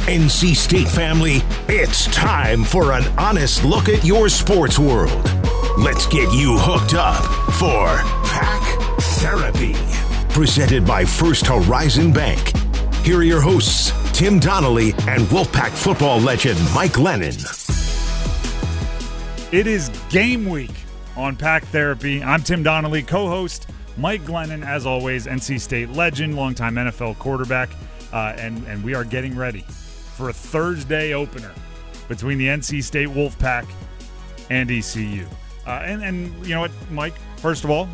NC State family, it's time for an honest look at your sports world. Let's get you hooked up for Pack Therapy, presented by First Horizon Bank. Here are your hosts, Tim Donnelly and Wolfpack football legend Mike Glennon. It is game week on Pack Therapy. I'm Tim Donnelly, co-host Mike Glennon, as always, NC State legend, longtime NFL quarterback, and we are getting ready for a Thursday opener between the NC State Wolfpack and ECU. And you know what, Mike? First of all,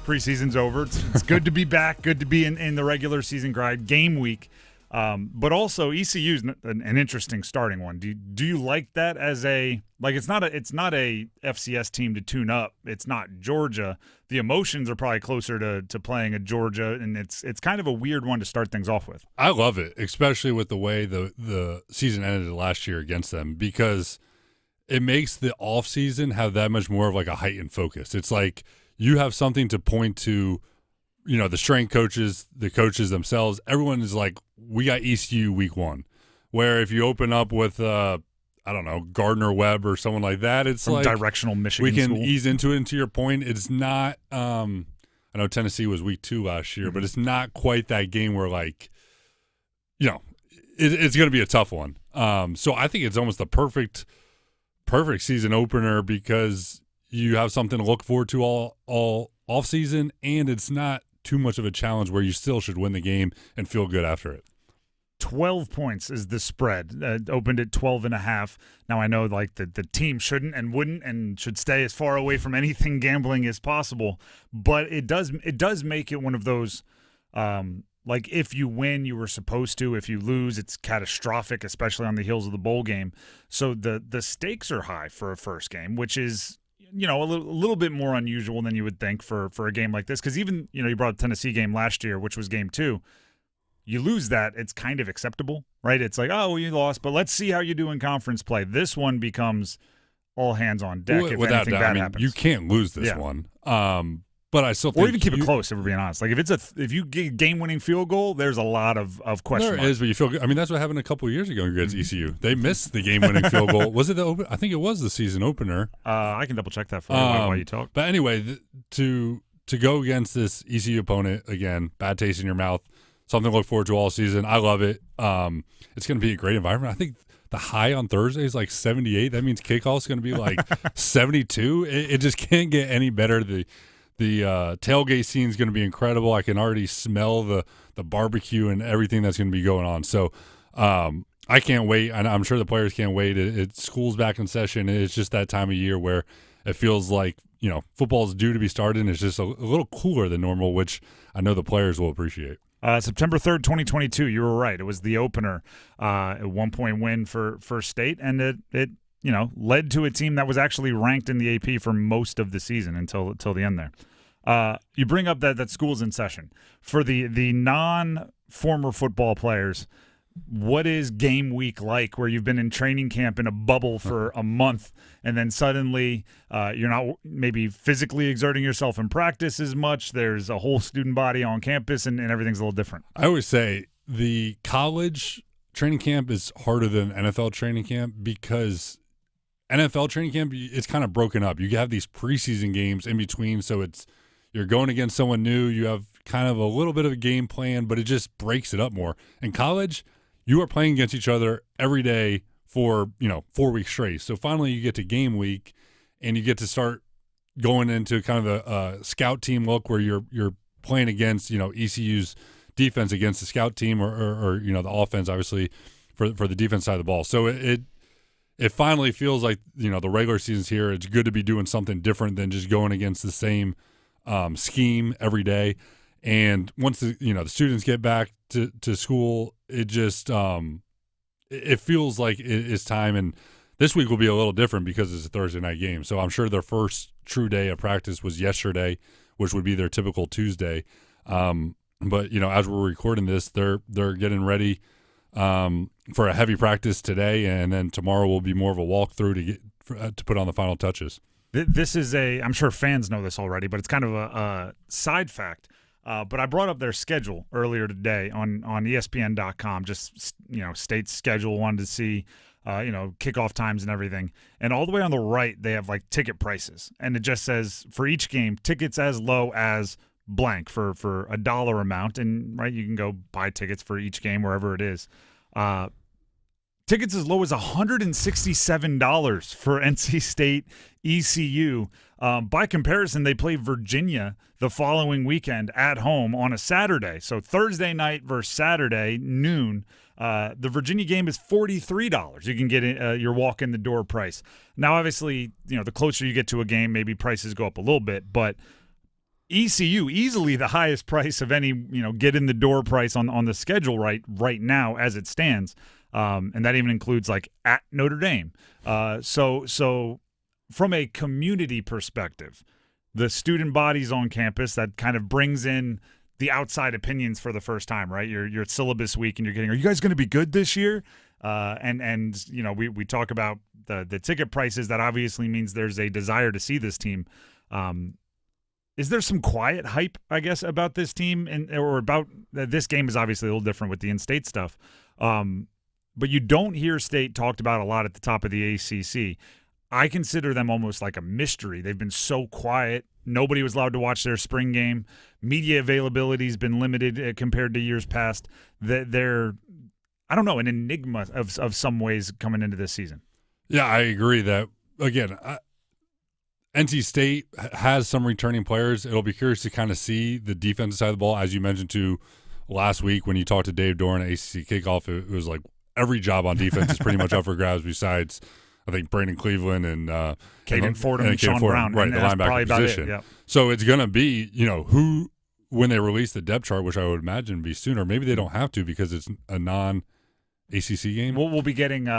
preseason's over. It's good to be back. Good to be in the regular season grind. Game week. But also ECU's an interesting starting one. Do you like that as it's not a FCS team to tune up. It's not Georgia. The emotions are probably closer to playing at Georgia, and it's kind of a weird one to start things off with. I love it, especially with the way the season ended last year against them, because it makes the off season have that much more of like a heightened focus. It's like you have something to point to. You know, the strength coaches, the coaches themselves, everyone is like, we got ECU week one. Where if you open up with, Gardner Webb or someone like that, it's from like directional Michigan we can school. ease into it. And to your point, it's not, I know Tennessee was week 2 last year, but it's not quite that game where like, you know, it's going to be a tough one. So I think it's almost the perfect season opener because you have something to look forward to all off season, and it's not too much of a challenge where you still should win the game and feel good after it. 12 points is the spread. Opened at 12.5. Now I know like the team shouldn't and wouldn't and should stay as far away from anything gambling as possible, but it does make it one of those like if you win, you were supposed to. If you lose, it's catastrophic, especially on the heels of the bowl game. So the stakes are high for a first game, which is, you know, a little bit more unusual than you would think for a game like this. Because even, you know, you brought up the Tennessee game last year, which was game 2. You lose that, it's kind of acceptable, right? It's like, oh, well, you lost, but let's see how you do in conference play. This one becomes all hands on deck if Without anything doubt, bad happens. You can't lose this one. But I still think, or even keep it close, if we're being honest. Like if you get game-winning field goal, there's a lot of question marks. There is, but you feel good. I mean, that's what happened a couple of years ago against ECU. They missed the game-winning field goal. Was it the open? I think it was the season opener. I can double-check that for you while you talk. But anyway, to go against this ECU opponent, again, bad taste in your mouth, something to look forward to all season. I love it. It's going to be a great environment. I think the high on Thursday is like 78. That means kickoff is going to be like 72. It just can't get any better. The tailgate scene is going to be incredible. I can already smell the barbecue and everything that's going to be going on. So I can't wait, and I'm sure the players can't wait. School's back in session. It's just that time of year where it feels like, you know, football is due to be started, and it's just a little cooler than normal, which I know the players will appreciate. September 3rd, 2022, you were right. It was the opener, a 1-point win for State, and it you know, led to a team that was actually ranked in the AP for most of the season until the end there. You bring up that school's in session. For the non-former football players, what is game week like where you've been in training camp in a bubble for a month and then suddenly you're not maybe physically exerting yourself in practice as much? There's a whole student body on campus and everything's a little different. I always say the college training camp is harder than NFL training camp because – NFL training camp, it's kind of broken up. You have these preseason games in between, so you're going against someone new. You have kind of a little bit of a game plan, but it just breaks it up more. In college, you are playing against each other every day for 4 weeks straight. So finally, you get to game week, and you get to start going into kind of a scout team look where you're playing against ECU's defense against the scout team or the offense, obviously for the defense side of the ball. So it finally feels like, the regular season's here. It's good to be doing something different than just going against the same scheme every day. And once the students get back to school, it just it feels like it's time. And this week will be a little different because it's a Thursday night game. So I'm sure their first true day of practice was yesterday, which would be their typical Tuesday. But as we're recording this, they're getting ready for a heavy practice today, and then tomorrow will be more of a walkthrough to put on the final touches. This is I'm sure fans know this already, but it's kind of a side fact. But I brought up their schedule earlier today on ESPN.com, just, state schedule, wanted to see, kickoff times and everything. And all the way on the right, they have like ticket prices. And it just says for each game, tickets as low as blank for a dollar amount. And right, you can go buy tickets for each game wherever it is. Tickets as low as $167 for NC State ECU. By comparison, they play Virginia the following weekend at home on a Saturday. So Thursday night versus Saturday, noon. The Virginia game is $43. You can get your walk-in-the-door price. Now, obviously, the closer you get to a game, maybe prices go up a little bit. But ECU, easily the highest price of any, get-in-the-door price on the schedule right now as it stands. And that even includes, like, at Notre Dame. So from a community perspective, the student bodies on campus, that kind of brings in the outside opinions for the first time, right? You're at syllabus week and you're getting, are you guys going to be good this year? And we talk about the ticket prices. That obviously means there's a desire to see this team. Is there some quiet hype, I guess, about this team or about this game? Is obviously a little different with the in-state stuff. But you don't hear State talked about a lot at the top of the ACC. I consider them almost like a mystery. They've been so quiet. Nobody was allowed to watch their spring game. Media availability has been limited compared to years past. They're, I don't know, an enigma of some ways coming into this season. Yeah, I agree that, again, NC State has some returning players. It'll be curious to kind of see the defensive side of the ball. As you mentioned to last week when you talked to Dave Doran at ACC Kickoff, it was like every job on defense is pretty much up for grabs besides – I think Brandon Cleveland and Caden Fordham and Sean Brown, right, the linebacker position. Yep. So it's going to be, who, when they release the depth chart, which I would imagine be sooner, maybe they don't have to because it's a non-ACC game. We'll be getting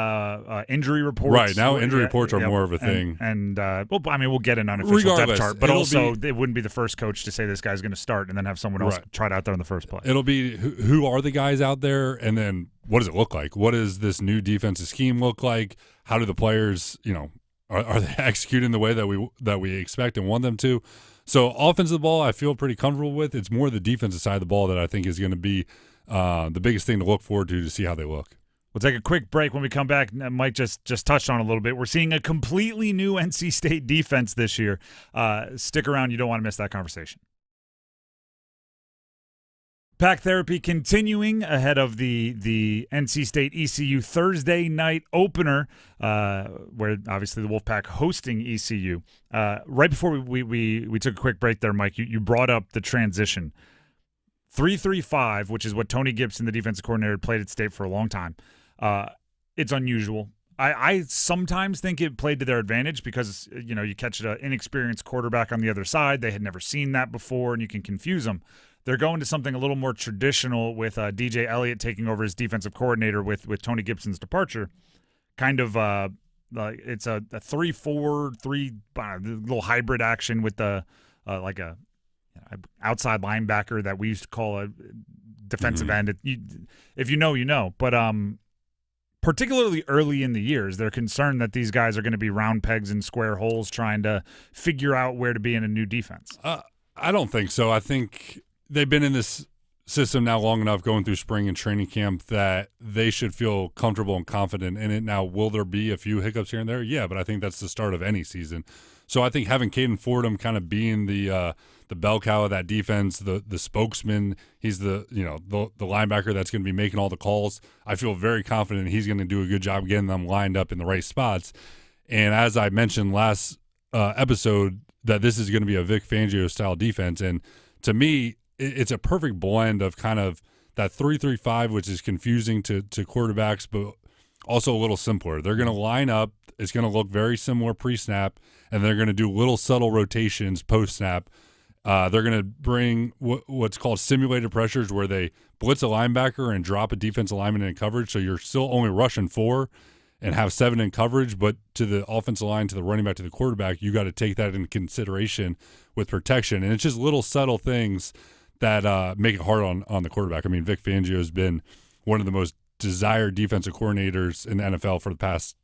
injury reports. Right, now injury reports are more of a thing. And we'll get an unofficial depth chart, but also it wouldn't be the first coach to say this guy's going to start and then have someone else try it out there in the first place. It'll be who are the guys out there, and then what does it look like? What does this new defensive scheme look like? How do the players, are they executing the way that we expect and want them to? So offensive ball, I feel pretty comfortable with. It's more the defensive side of the ball that I think is going to be the biggest thing to look forward to see how they look. We'll take a quick break. When we come back, Mike just touched on it a little bit. We're seeing a completely new NC State defense this year. Stick around. You don't want to miss that conversation. Pack Therapy continuing ahead of the NC State ECU Thursday night opener, where obviously the Wolfpack hosting ECU. Right before we took a quick break there, Mike, you brought up the transition. 3-3-5, which is what Tony Gibson, the defensive coordinator, played at State for a long time. It's unusual. I sometimes think it played to their advantage because, you catch an inexperienced quarterback on the other side. They had never seen that before, and you can confuse them. They're going to something a little more traditional with DJ Eliot taking over as defensive coordinator with Tony Gibson's departure. Kind of it's a 3-4-3 little hybrid action with the like a outside linebacker that we used to call a defensive end. If you know, you know. But particularly early in the years, they're concerned that these guys are going to be round pegs in square holes trying to figure out where to be in a new defense. I don't think so. I think they've been in this system now long enough going through spring and training camp that they should feel comfortable and confident in it. Now, will there be a few hiccups here and there? Yeah, but I think that's the start of any season. So I think having Caden Fordham kind of being the bell cow of that defense, the spokesman, he's the linebacker that's going to be making all the calls. I feel very confident he's going to do a good job getting them lined up in the right spots. And as I mentioned last episode, that this is going to be a Vic Fangio style defense. And to me, it's a perfect blend of kind of that 3-3-5, which is confusing to quarterbacks, but also a little simpler. They're going to line up. It's going to look very similar pre-snap, and they're going to do little subtle rotations post-snap. They're going to bring what's called simulated pressures, where they blitz a linebacker and drop a defensive lineman in coverage, so you're still only rushing 4 and have 7 in coverage, but to the offensive line, to the running back, to the quarterback, you got to take that into consideration with protection. And it's just little subtle things that make it hard on the quarterback. I mean, Vic Fangio has been one of the most desired defensive coordinators in the NFL for the past,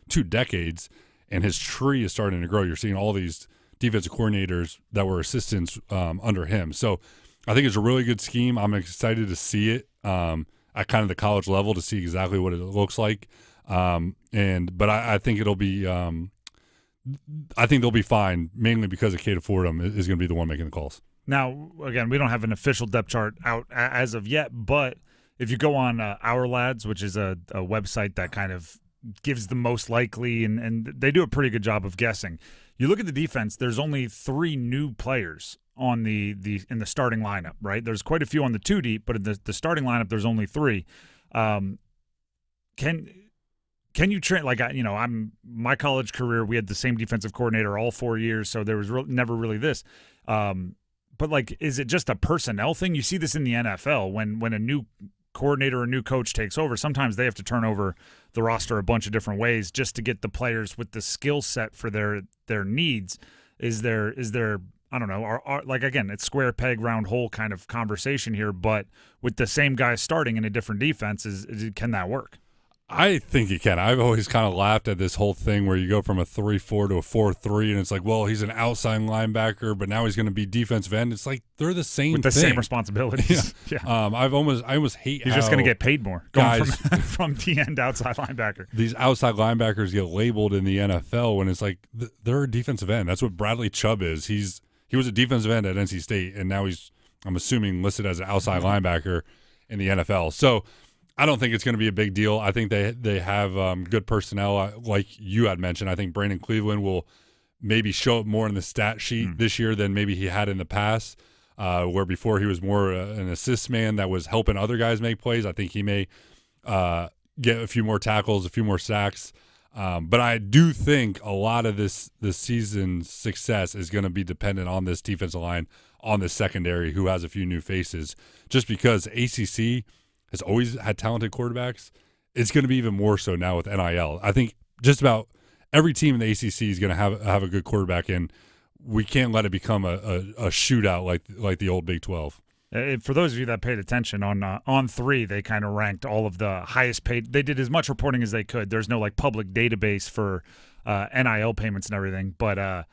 2 decades, and his tree is starting to grow. You're seeing all these defensive coordinators that were assistants under him. So I think it's a really good scheme. I'm excited to see it at kind of the college level to see exactly what it looks like. But I think it'll be I think they'll be fine, mainly because of Cato Fordham is going to be the one making the calls. Now, again, we don't have an official depth chart out as of yet, but if you go on Our Lads, which is a website that kind of gives the most likely, and they do a pretty good job of guessing. You look at the defense, there's only 3 new players on in the starting lineup, right? There's quite a few on the 2 deep, but in the starting lineup, there's only 3. Can you train, like, my college career, we had the same defensive coordinator all 4 years, so there was never really this. But, like, is it just a personnel thing? You see this in the NFL when a new coordinator or a new coach takes over. Sometimes they have to turn over the roster a bunch of different ways just to get the players with the skill set for their needs. Is there I don't know, like, again, it's square peg, round hole kind of conversation here, but with the same guy starting in a different defense, can that work? I think he can. I've always kind of laughed at this whole thing where you go from a 3-4 to a 4-3, and it's like, well, he's an outside linebacker, but now he's going to be defensive end. It's like they're the same with the thing. Same responsibilities. Yeah. I almost hate. He's just going to get paid more going from D-end to outside linebacker. These outside linebackers get labeled in the NFL when it's like they're a defensive end. That's what Bradley Chubb is. He was a defensive end at NC State, and now he's, I'm assuming, listed as an outside linebacker in the NFL. So I don't think it's going to be a big deal. I think they have good personnel, like you had mentioned. I think Brandon Cleveland will maybe show up more in the stat sheet this year than maybe he had in the past, where before he was more an assist man that was helping other guys make plays. I think he may get a few more tackles, a few more sacks. But I do think a lot of this season's success is going to be dependent on this defensive line, on this secondary who has a few new faces, just because ACC has always had talented quarterbacks. It's going to be even more so now with NIL. I think just about every team in the ACC is going to have a good quarterback, and we can't let it become a shootout like the old Big 12. For those of you that paid attention, on 3, they kind of ranked all of the highest paid. They did as much reporting as they could. There's no like public database for NIL payments and everything, but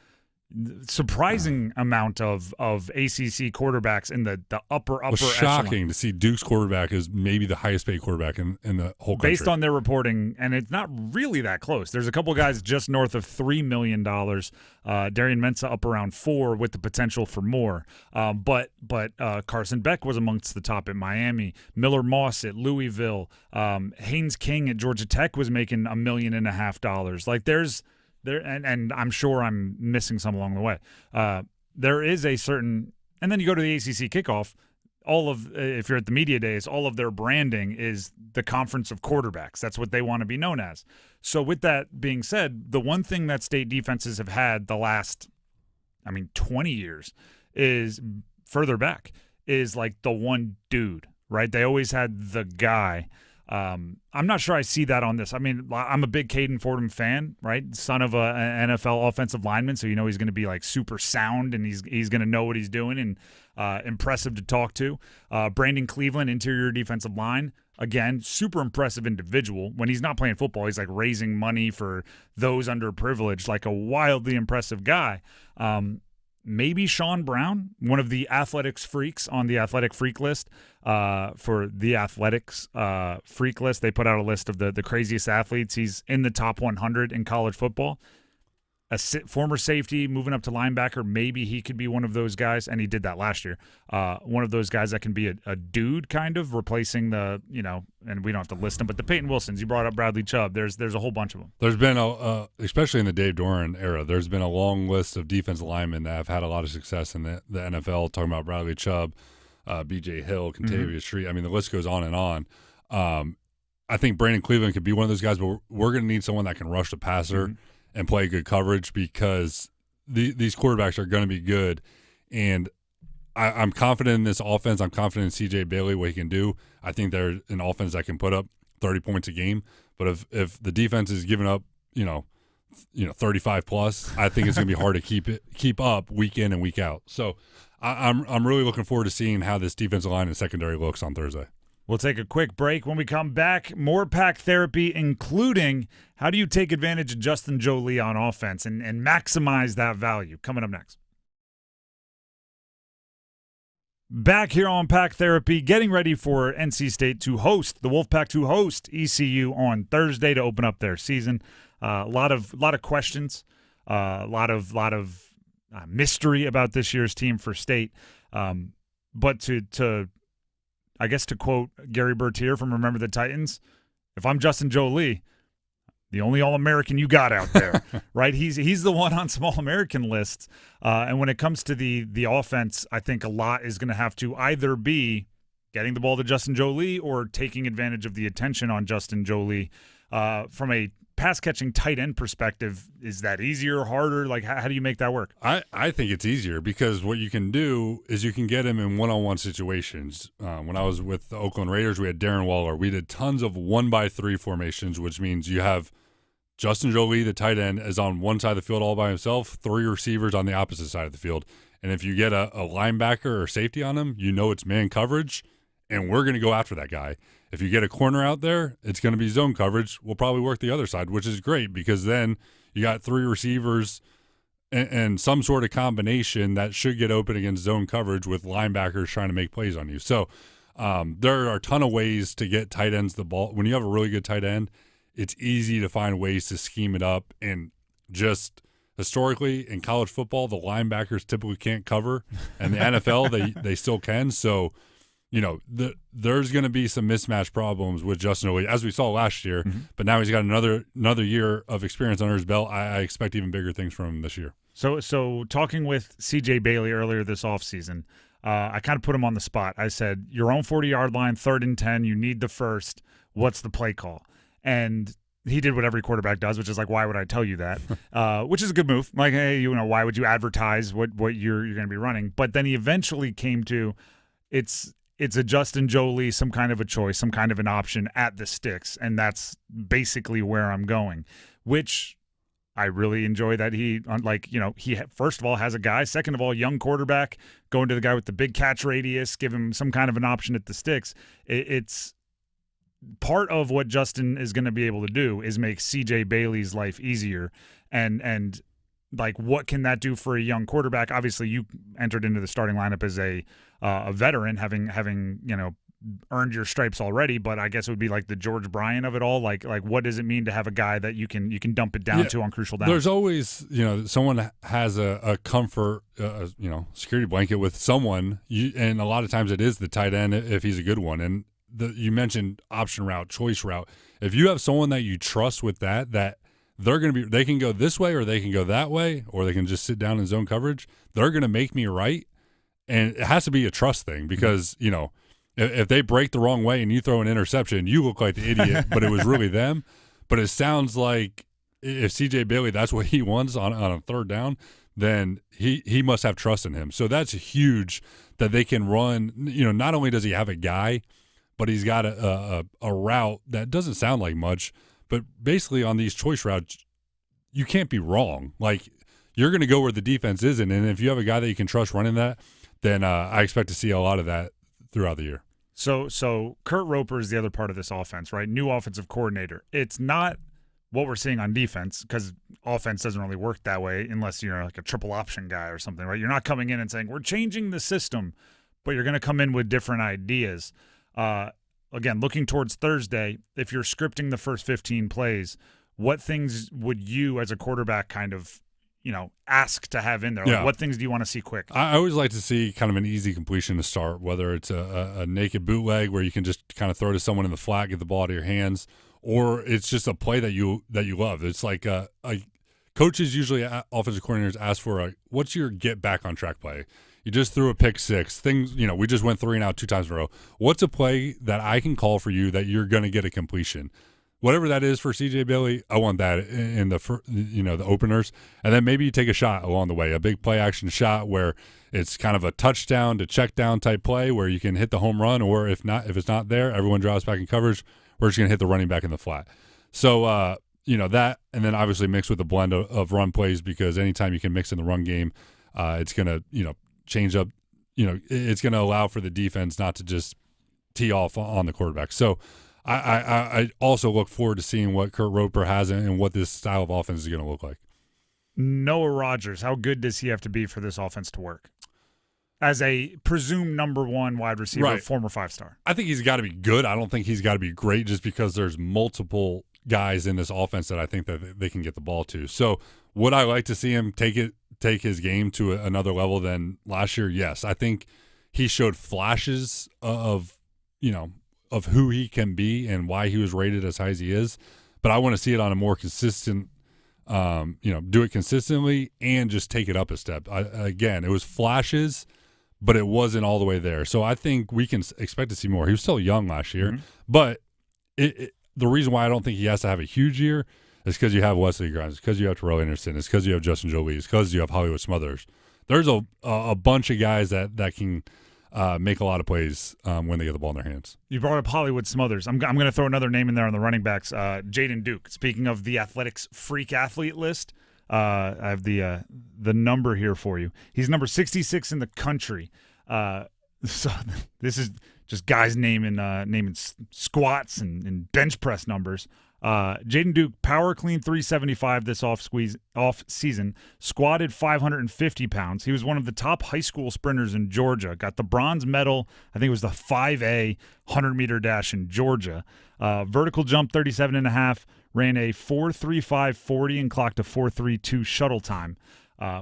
surprising amount of ACC quarterbacks in the upper It was shocking echelon. to see Duke's quarterback is maybe the highest paid quarterback in the whole country. Based on their reporting, and it's not really that close. There's a couple guys just north of $3 million. Darian Mensah up around 4 with the potential for more. But Carson Beck was amongst the top at Miami. Miller Moss at Louisville. Haynes King at Georgia Tech was making $1.5 million. Like and I'm sure I'm missing some along the way. There is a certain, and then you go to the ACC kickoff. If you're at the media days, all of their branding is the conference of quarterbacks. That's what they want to be known as. So with that being said, the one thing that state defenses have had the last, 20 years is further back is like the one dude, right? They always had the guy. I'm not sure I see that on this. I'm a big Caden Fordham fan, right? Son of an NFL offensive lineman, so he's going to be like super sound and he's going to know what he's doing and impressive to talk to. Brandon Cleveland, interior defensive line, again, super impressive individual. When he's not playing football, he's like raising money for those underprivileged, like a wildly impressive guy. Maybe Sean Brown, one of the athletics freaks on the athletic freak list. For the athletics freak list, they put out a list of the craziest athletes. He's in the top 100 in college football. A former safety moving up to linebacker, maybe he could be one of those guys, and he did that last year. One of those guys that can be a dude kind of replacing and we don't have to list them, but the Peyton Wilsons, you brought up Bradley Chubb. There's a whole bunch of them. There's been, especially in the Dave Doran era, there's been a long list of defensive linemen that have had a lot of success in the NFL, talking about Bradley Chubb, B.J. Hill, Contavious Street. The list goes on and on. I think Brandon Cleveland could be one of those guys, but we're going to need someone that can rush the passer and play good coverage because these quarterbacks are going to be good. And I'm confident in this offense. I'm confident in C.J. Bailey, what he can do. I think they're an offense that can put up 30 points a game. But if the defense is giving up, 35 plus, I think it's going to be hard to keep up week in and week out. So I'm really looking forward to seeing how this defensive line and secondary looks on Thursday. We'll take a quick break. When we come back, more Pack Therapy, including how do you take advantage of Justin Joly on offense and maximize that value. Coming up next. Back here on Pack Therapy, getting ready for NC State to host the Wolfpack to host ECU on Thursday to open up their season. A lot of questions, a lot of mystery about this year's team for State. But to I guess to quote Gary Bertier from Remember the Titans, if I'm Justin Joly, the only All-American you got out there, right? He's the one on some All-American lists. And when it comes to the offense, I think a lot is going to have to either be getting the ball to Justin Joly or taking advantage of the attention on Justin Joly. From a pass-catching tight end perspective, is that easier or harder? Like, how do you make that work? I think it's easier because what you can do is you can get him in one-on-one situations. When I was with the Oakland Raiders, we had Darren Waller. We did tons of 1-by-3 formations, which means you have Justin Joly, the tight end, is on one side of the field all by himself, 3 receivers on the opposite side of the field. And if you get a linebacker or safety on him, you know it's man coverage, and we're going to go after that guy. If you get a corner out there, it's going to be zone coverage. We'll probably work the other side, which is great because then you got 3 receivers and some sort of combination that should get open against zone coverage with linebackers trying to make plays on you. So there are a ton of ways to get tight ends the ball. When you have a really good tight end, it's easy to find ways to scheme it up. And just historically in college football, the linebackers typically can't cover. And the NFL, they still can. So, you know, there's going to be some mismatch problems with Justin Joly, as we saw last year. Mm-hmm. But now he's got another year of experience under his belt. I expect even bigger things from him this year. So talking with C.J. Bailey earlier this offseason, I kind of put him on the spot. I said, your own 40-yard line, 3rd and 10, you need the first. What's the play call? And he did what every quarterback does, which is like, why would I tell you that? Which is a good move. Like, hey, you know, why would you advertise what you're going to be running? But then he eventually came to it's a Justin Joly, some kind of a choice, some kind of an option at the sticks, and that's basically where I'm going, which I really enjoy that he, like, you know, he first of all has a guy, second of all, young quarterback, going to the guy with the big catch radius, give him some kind of an option at the sticks. It's part of what Justin is going to be able to do is make C.J. Bailey's life easier, and like, what can that do for a young quarterback? Obviously, you entered into the starting lineup as a veteran, having you know, earned your stripes already. But I guess it would be like the George Bryan of it all. Like what does it mean to have a guy that you can dump it down to on crucial downs? There's always, you know, someone has a comfort, you know, security blanket with someone, and a lot of times it is the tight end if he's a good one. And you mentioned option route, choice route. If you have someone that you trust with that they can go this way or they can go that way, or they can just sit down in zone coverage, they're going to make me right. And it has to be a trust thing because, you know, if they break the wrong way and you throw an interception, you look like the idiot, but it was really them. But it sounds like if C.J. Bailey, that's what he wants on a 3rd down, then he must have trust in him. So that's huge that they can run. You know, not only does he have a guy, but he's got a route that doesn't sound like much. But basically on these choice routes, you can't be wrong. Like, you're going to go where the defense isn't. And if you have a guy that you can trust running that, then I expect to see a lot of that throughout the year. So Kurt Roper is the other part of this offense, right? New offensive coordinator. It's not what we're seeing on defense, because offense doesn't really work that way unless you're like a triple option guy or something, right? You're not coming in and saying, we're changing the system, but you're going to come in with different ideas. Again, looking towards Thursday, if you're scripting the first 15 plays, what things would you as a quarterback kind of, you know, ask to have in there? Like, what things do you want to see quick? I always like to see kind of an easy completion to start, whether it's a naked bootleg where you can just kind of throw to someone in the flat, get the ball out of your hands, or it's just a play that you love. It's like coaches usually, offensive coordinators ask for what's your get back on track play? You just threw a pick six. Things, you know, we just went 3 and out 2 times in a row. What's a play that I can call for you that you're going to get a completion? Whatever that is for C.J. Bailey, I want that in the openers. And then maybe you take a shot along the way, a big play action shot where it's kind of a touchdown to check down type play where you can hit the home run, or if it's not there, everyone drops back in coverage. We're just going to hit the running back in the flat. So, that, and then obviously mix with a blend of run plays, because anytime you can mix in the run game, it's going to, change up, it's going to allow for the defense not to just tee off on the quarterback. So I also look forward to seeing what Kurt Roper has and what this style of offense is going to look like. Noah Rogers, how good does he have to be for this offense to work? as a presumed number one wide receiver, Right. former 5-star. I think he's got to be good. I don't think he's got to be great just because there's multiple guys in this offense that I think that they can get the ball to. So would I like to see him take his game to another level than last year? Yes. I think he showed flashes of who he can be and why he was rated as high as he is. But I want to see it on a more consistent, do it consistently and just take it up a step. Again, it was flashes, but it wasn't all the way there. So I think we can expect to see more. He was still young last year, but the reason why I don't think he has to have a huge year is because you have Wesley Grimes, it's because you have Terrell Anderson, it's because you have Justin Joly, it's because you have Hollywood Smothers. There's a bunch of guys that can make a lot of plays when they get the ball in their hands. You brought up Hollywood Smothers. I'm going to throw another name in there on the running backs. Jaden Duke. Speaking of the Athletics freak athlete list, I have the number here for you. He's number 66 in the country. So this is just guys naming squats and bench press numbers. Jaden Duke, power clean 375 this off season, squatted 550 pounds. He was one of the top high school sprinters in Georgia. Got the bronze medal. I think it was the 5A 100-meter dash in Georgia. Vertical jump 37.5, ran a 4.35 and clocked a 4.32 shuttle time.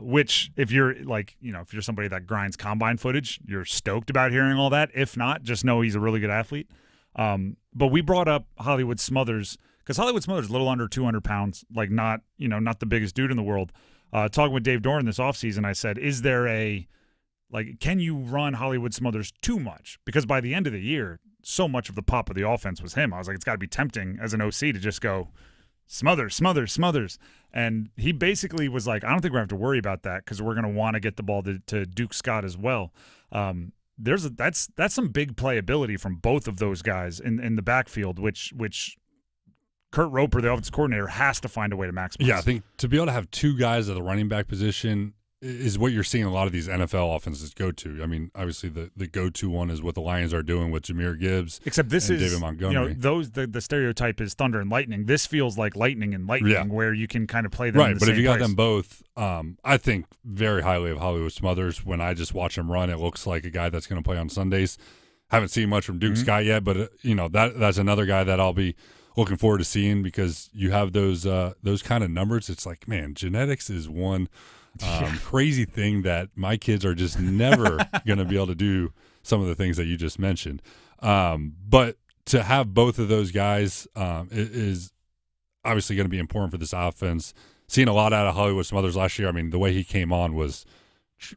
Which if you're if you're somebody that grinds combine footage, you're stoked about hearing all that. If not, just know he's a really good athlete. But we brought up Hollywood Smothers because Hollywood Smothers is a little under 200 pounds, like not the biggest dude in the world. Talking with Dave Doran this offseason, I said, is there can you run Hollywood Smothers too much? Because by the end of the year, so much of the pop of the offense was him. I was like, it's got to be tempting as an OC to just go Smothers. And he basically was like, I don't think we're going to have to worry about that because we're going to want to get the ball to Duke Scott as well. That's some big playability from both of those guys in the backfield, which Kurt Roper, the offensive coordinator, has to find a way to maximize. Yeah, I think to be able to have two guys at the running back position is what you're seeing a lot of these NFL offenses go to. I mean, obviously the go-to one is what the Lions are doing with Jahmyr Gibbs. Except this is David Montgomery. The stereotype is thunder and lightning. This feels like lightning and lightning, where you can kind of play them. Right, in the but same if you got place. them both, I think very highly of Hollywood Smothers. When I just watch him run, it looks like a guy that's going to play on Sundays. Haven't seen much from Duke Scott yet, but that's another guy that I'll be looking forward to seeing because you have those kind of numbers. It's like, man, genetics is one crazy thing that my kids are just never going to be able to do some of the things that you just mentioned. But to have both of those guys is obviously going to be important for this offense. Seeing a lot out of Hollywood Smothers last year, I mean, the way he came on was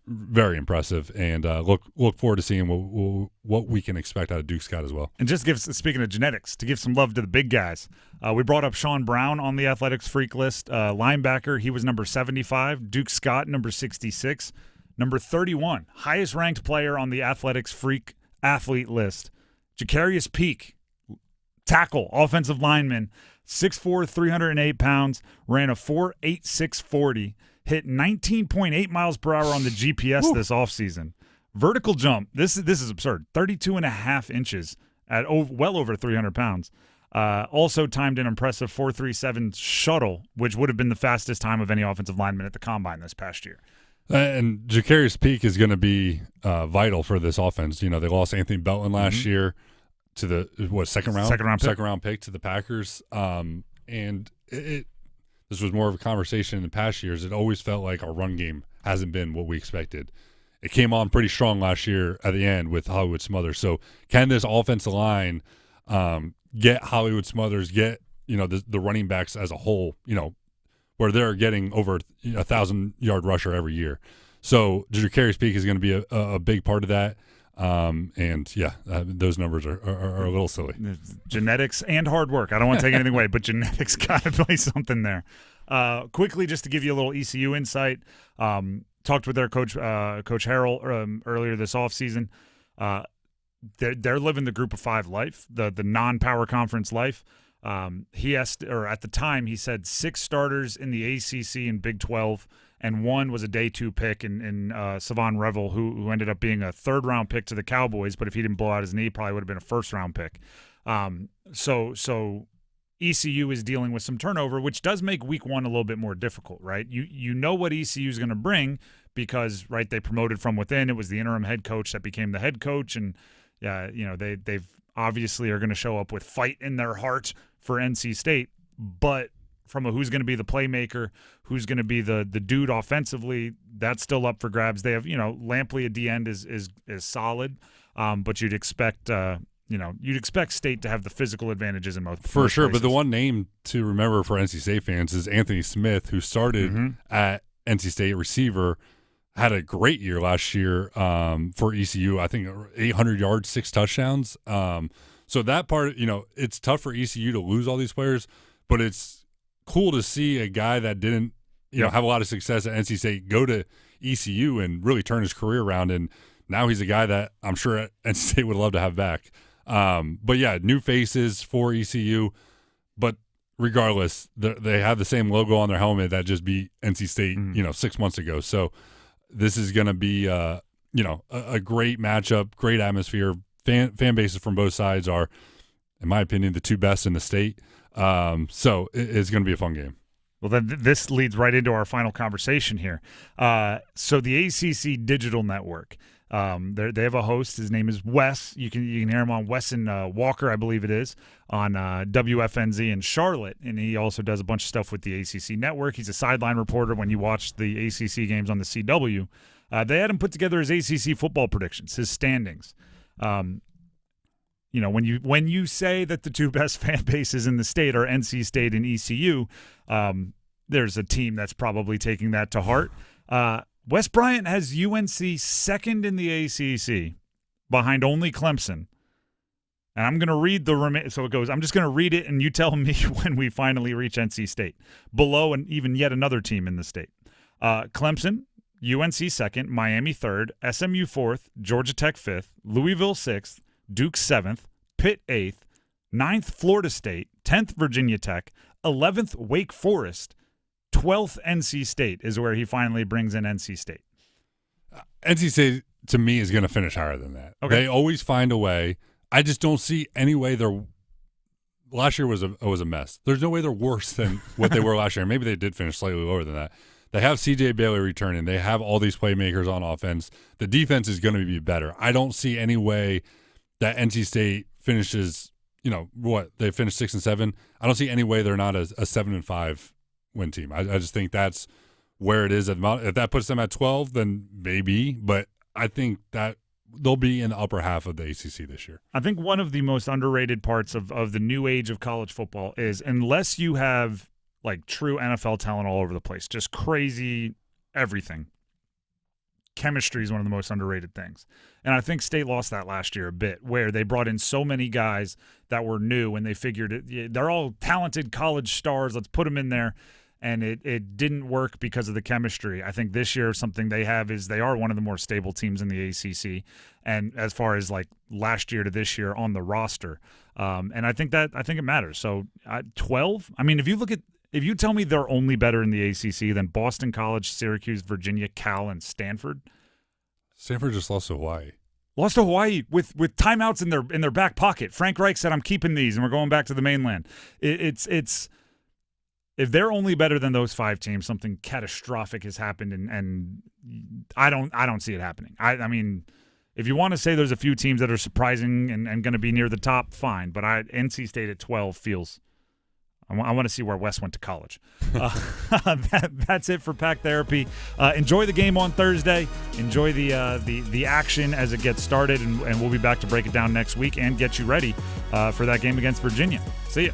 very impressive, and look forward to seeing what we can expect out of Duke Scott as well. And just speaking of genetics, to give some love to the big guys, we brought up Sean Brown on the Athletics freak list. Linebacker, he was number 75. Duke Scott, number 66. Number 31, highest ranked player on the Athletics freak athlete list. Jacarius Peak, tackle, offensive lineman, 6'4", 308 pounds, ran a 4.86 40. Hit 19.8 miles per hour on the GPS this offseason. Vertical jump, this is absurd, 32.5 inches at well over 300 pounds. Also timed an impressive 4.37 shuttle, which would have been the fastest time of any offensive lineman at the Combine this past year. And Jacarius Peak is going to be vital for this offense. They lost Anthony Belton last year to the second round pick to the Packers. And this was more of a conversation in the past years. It always felt like our run game hasn't been what we expected. It came on pretty strong last year at the end with Hollywood Smothers. So can this offensive line get Hollywood Smothers, get the running backs as a whole, where they're getting over 1,000-yard rusher every year. So Jacarius Peak is going to be a big part of that. Those numbers are a little silly. Genetics and hard work. I don't want to take anything away, but genetics got to play something there. Quickly, just to give you a little ECU insight, talked with their coach, Coach Harrell, earlier this offseason. They're living the group of five life, the non-power conference life. At the time, he said 6 starters in the ACC and Big 12, and one was a day 2 pick in Savon Revel, who ended up being a 3rd-round pick to the Cowboys, but if he didn't blow out his knee, probably would have been a 1st-round pick. So ECU is dealing with some turnover, which does make week 1 a little bit more difficult, right? You know what ECU is going to bring because, right, they promoted from within. It was the interim head coach that became the head coach, and they've obviously are going to show up with fight in their heart for NC State, but from a who's going to be the playmaker, who's going to be the dude offensively, that's still up for grabs. They have, Lampley at the end is solid, but you'd expect State to have the physical advantages in most for sure. places. But the one name to remember for NC State fans is Anthony Smith, who started at NC State, receiver, had a great year last year for ECU. I think 800 yards, 6 touchdowns. So that part, it's tough for ECU to lose all these players, but it's cool to see a guy that didn't, have a lot of success at NC State go to ECU and really turn his career around. And now he's a guy that I'm sure NC State would love to have back. But yeah, new faces for ECU, but regardless, they have the same logo on their helmet that just beat NC State, 6 months ago. So this is going to be, a great matchup, great atmosphere. Fan bases from both sides are, in my opinion, the two best in the state. So it's going to be a fun game. Well, then this leads right into our final conversation here. So the ACC Digital Network, they have a host. His name is Wes. You can hear him on Wes and Walker, I believe it is, on WFNZ in Charlotte, and he also does a bunch of stuff with the ACC Network. He's a sideline reporter when you watch the ACC games on the CW. They had him put together his ACC football predictions, his standings. When you say that the two best fan bases in the state are NC State and ECU, there's a team that's probably taking that to heart. Wes Bryant has UNC second in the ACC, behind only Clemson. And I'm going to read so it goes, I'm just going to read it, and you tell me when we finally reach NC State. Below, and even yet another team in the state. Clemson, UNC second, Miami third, SMU fourth, Georgia Tech fifth, Louisville sixth, Duke 7th, Pitt 8th, 9th Florida State, 10th Virginia Tech, 11th Wake Forest, 12th NC State is where he finally brings in NC State. NC State, to me, is going to finish higher than that. Okay. They always find a way. I just don't see any way they're – last year was a mess. There's no way they're worse than what they were last year. Maybe they did finish slightly lower than that. They have C.J. Bailey returning. They have all these playmakers on offense. The defense is going to be better. I don't see any way that NC State finishes, they finished 6 and 7. I don't see any way they're not a 7 and 5 win team. I just think that's where it is. If that puts them at 12, then maybe. But I think that they'll be in the upper half of the ACC this year. I think one of the most underrated parts of the new age of college football is, unless you have like true NFL talent all over the place, just crazy everything, chemistry is one of the most underrated things. And I think State lost that last year a bit, where they brought in so many guys that were new, and they figured they're all talented college stars, let's put them in there. And it didn't work because of the chemistry. I think this year something they have is they are one of the more stable teams in the ACC. And as far as like last year to this year on the roster, and I think it matters. So 12. I mean, if you tell me they're only better in the ACC than Boston College, Syracuse, Virginia, Cal, and Stanford. Stanford just lost to Hawaii. Lost to Hawaii with timeouts in their back pocket. Frank Reich said, "I'm keeping these, and we're going back to the mainland." It's. If they're only better than those 5 teams, something catastrophic has happened, and I don't see it happening. I mean, if you want to say there's a few teams that are surprising and going to be near the top, fine. But NC State at 12 feels. I want to see where Wes went to college. That's it for Pack Therapy. Enjoy the game on Thursday. Enjoy the action as it gets started, and we'll be back to break it down next week and get you ready for that game against Virginia. See ya.